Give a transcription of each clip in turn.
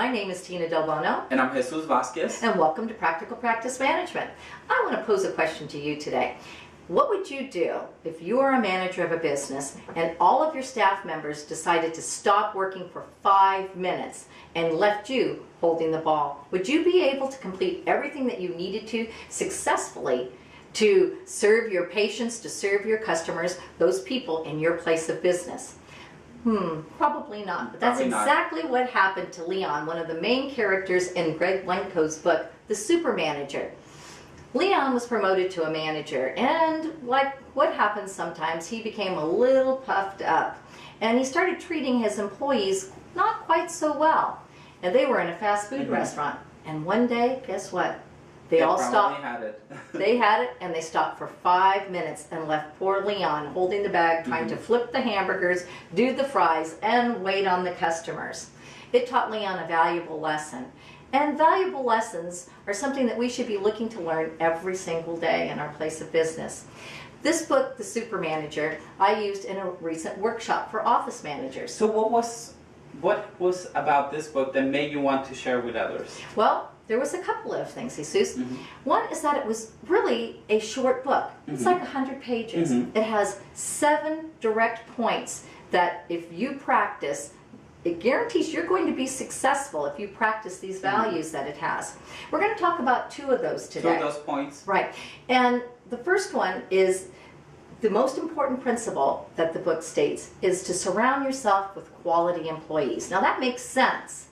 my name is Tina Del Bono. And I'm Jesus Vasquez. And welcome to Practical Practice Management. I want to pose a question to you today. What would you do if you are a manager of a business and all of your staff members decided to stop working for 5 minutes and left you holding the ball? Would you be able to complete everything that you needed to successfully to serve your patients, to serve your customers, those people in your place of business? Probably not. But that's exactly what happened to Leon, one of the main characters in Greg Blencoe's book, The SuperManager. Leon was promoted to a manager, and like what happens sometimes, he became a little puffed up. And he started treating his employees not quite so well. And they were in a fast food restaurant. And one day, guess what? They all stopped. They had it, and they stopped for 5 minutes and left poor Leon holding the bag, trying to flip the hamburgers, do the fries, and wait on the customers. It taught Leon a valuable lesson. And valuable lessons are something that we should be looking to learn every single day in our place of business. This book, The SuperManager, I used in a recent workshop for office managers. So what was about this book that made you want to share with others? Well, there was a couple of things, Jesus. One is that it was really a short book. It's like 100 pages. It has 7 direct points that if you practice, it guarantees you're going to be successful if you practice these values that it has. We're going to talk about 2 of those today. 2 of those points. Right. And the first one is the most important principle that the book states is to surround yourself with quality employees. Now that makes sense.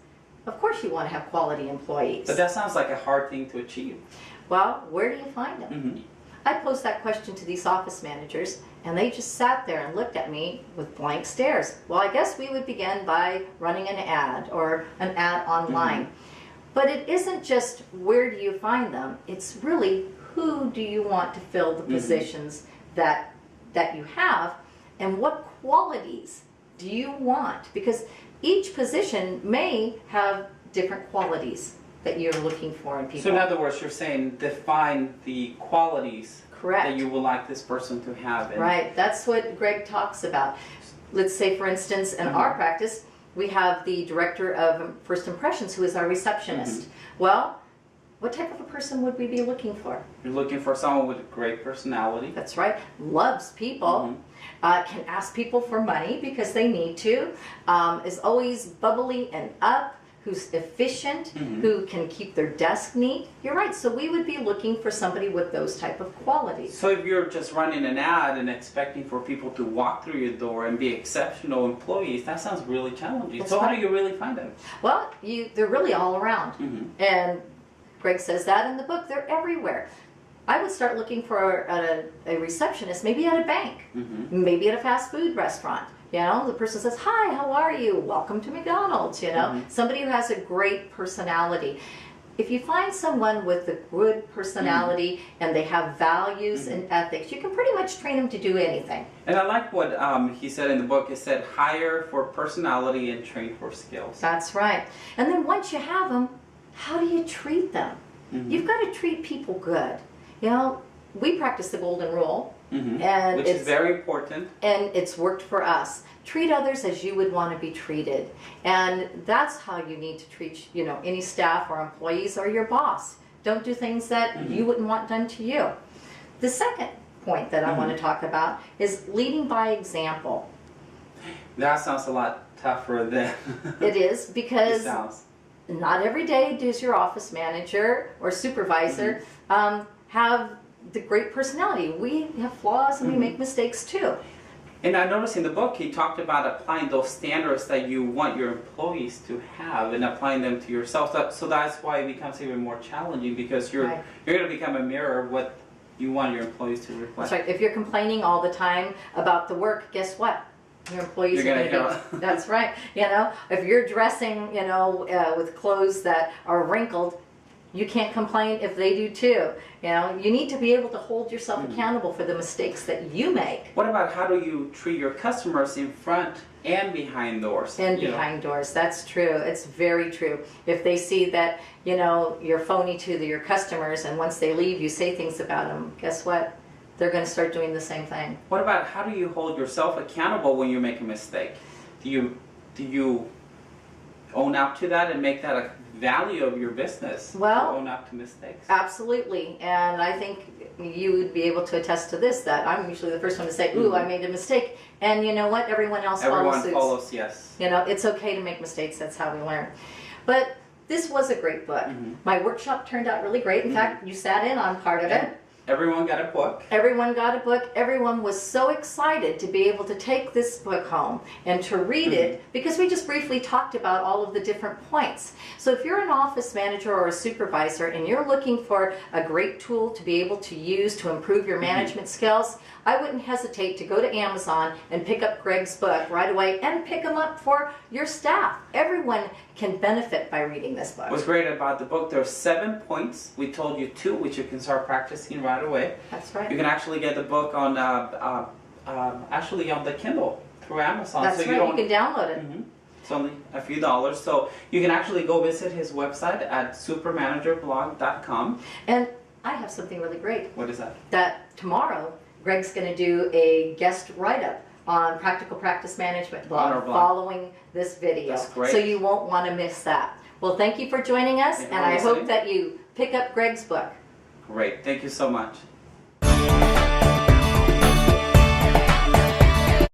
Of course you want to have quality employees. But that sounds like a hard thing to achieve. Well, where do you find them? I posed that question to these office managers, and they just sat there and looked at me with blank stares. Well, I guess we would begin by running an ad or an ad online. But it isn't just where do you find them, it's really who do you want to fill the positions that you have, and what qualities do you want? Because each position may have different qualities that you're looking for in people. So in other words, you're saying define the qualities that you would like this person to have. Right, that's what Greg talks about. Let's say, for instance, in our practice, we have the director of First Impressions, who is our receptionist. Well, what type of a person would we be looking for? You're looking for someone with a great personality. That's right. Loves people. Can ask people for money because they need to. Is always bubbly and up. Who's efficient, who can keep their desk neat. You're right, so we would be looking for somebody with those type of qualities. So if you're just running an ad and expecting for people to walk through your door and be exceptional employees, that sounds really challenging. So how do you really find them? Well, they're really all around. And Greg says that in the book, they're everywhere. I would start looking for a receptionist, maybe at a bank, maybe at a fast food restaurant. You know, the person says, "Hi, how are you? Welcome to McDonald's," you know. Somebody who has a great personality. If you find someone with a good personality and they have values and ethics, you can pretty much train them to do anything. And I like what he said in the book. It said, hire for personality and train for skills. That's right. And then once you have them, how do you treat them? You've got to treat people good. You know, we practice the golden rule. And which is very important. And it's worked for us. Treat others as you would want to be treated. And that's how you need to treat, you know, any staff or employees or your boss. Don't do things that you wouldn't want done to you. The second point that I want to talk about is leading by example. That sounds a lot tougher than it is, because it sounds. Not every day does your office manager or supervisor have the great personality. We have flaws and we make mistakes too. And I noticed in the book he talked about applying those standards that you want your employees to have and applying them to yourself. So that's why it becomes even more challenging, because you're going to become a mirror of what you want your employees to reflect. That's right. If you're complaining all the time about the work, guess what? Your employees are going to be. That's right. You know, if you're dressing, you know, with clothes that are wrinkled, you can't complain if they do too. You know, you need to be able to hold yourself accountable for the mistakes that you make. What about how do you treat your customers in front and behind doors? And behind doors, that's true. It's very true. If they see that, you know, you're phony to your customers, and once they leave, you say things about them, guess what? They're going to start doing the same thing. What about how do you hold yourself accountable when you make a mistake? Do you own up to that and make that a value of your business. Well, to own up to mistakes. Absolutely, and I think you would be able to attest to this, that I'm usually the first one to say, ooh, I made a mistake, and you know what, everyone else follows suit. Follows, yes. You know, it's okay to make mistakes, that's how we learn. But this was a great book. My workshop turned out really great. In fact, you sat in on part of it. Everyone got a book. Everyone got a book. Everyone was so excited to be able to take this book home and to read it, because we just briefly talked about all of the different points. So if you're an office manager or a supervisor and you're looking for a great tool to be able to use to improve your management skills, I wouldn't hesitate to go to Amazon and pick up Greg's book right away and pick them up for your staff. Everyone can benefit by reading this book. What's great about the book, there are 7 points. We told you 2, which you can start practicing right away. That's right. You can actually get the book on actually on the Kindle through Amazon. That's right. You can download it. It's only a few dollars. So you can actually go visit his website at supermanagerblog.com. And I have something really great. What is that? That tomorrow, Greg's going to do a guest write-up on Practical Practice Management blog following this video. That's great. So you won't want to miss that. Well, thank you for joining us, and I hope that you pick up Greg's book. Great. Thank you so much.